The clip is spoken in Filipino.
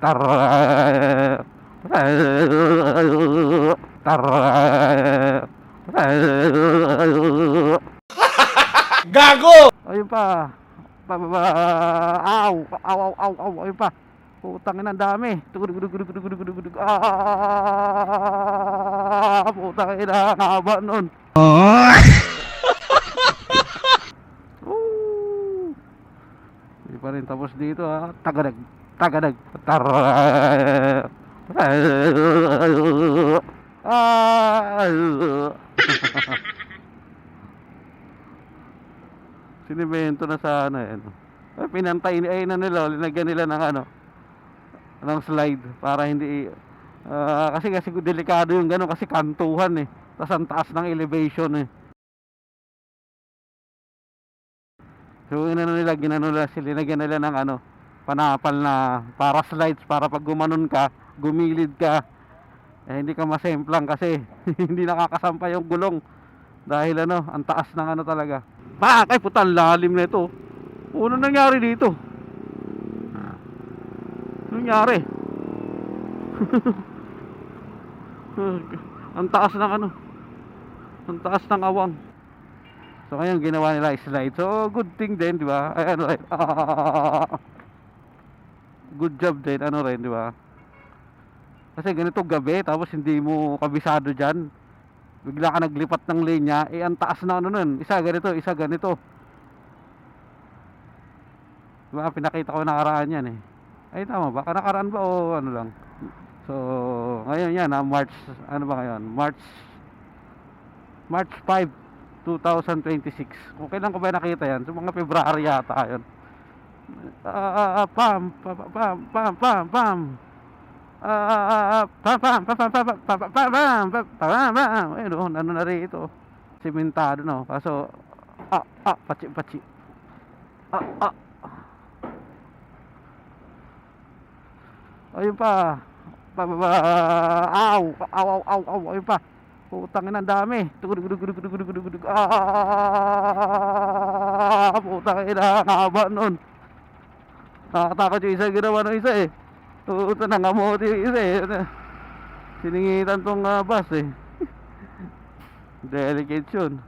Tar. Tar. Gago! Ayun pa. Aw, aw, aw, aw, aw, ayun pa. Putang ina, ang dami. Tugudugudugudugudugudugudug. Putang ina, ang haba nun. Woo! Hindi pa rin tapos dito ha. Tagadag, tagadag. Tar. Sinimento na sana yan. Ay, pinantay ay na nila, linagyan nila ng ano, ng slide para hindi kasi delikado yung gano'n kasi kantuhan eh. Tapos ang taas ng elevation eh. So inano nila, ginano nila, linagyan nila ng ano, panapal na para slides para pag gumanon ka, gumilid ka, eh, hindi ka masemplang kasi hindi nakakasampa yung gulong dahil ano, ang taas ng ano talaga. Bakit putang lalim na ito. Ano nangyari dito? Ano nangyari? Ang taas ng ano, ang taas ng awang. So ngayon ginawa nila slide. So good thing din, di ba? Ay ano rin. Good job din, ano rin, di ba? Kasi ganito gabi tapos hindi mo kabisado diyan. Bigla ka naglipat ng linya, eh ang taas na ano nun. Isa ganito, isa ganito. Diba, pinakita ko nakaraan yan eh. Ay tama ba? Nakaraan ba o ano lang? So, ngayon yan ha, March, ano ba ngayon? March 5, 2026. Okay lang ko ba nakita yan? So mga February yata yun. Pam, pam, pam, pam, pam, pam. Pam, pam, pam, pam, pam, pam, pam, pam, pam, pam, pam. Ayun, ano na rin ito. Simentado no. Kaso, pachi, pachi. Ayun pa. Aw, aw, aw, aw, aw, ayun pa. Putang ina, ang dami. Tugudugudugudugudugudug. Putang ina, ang haba nun. Nakatakot yung isa, ginawa ng isa eh. Puta, nangamot yung isa eh. Siningitan tong bus eh. Delicate yun.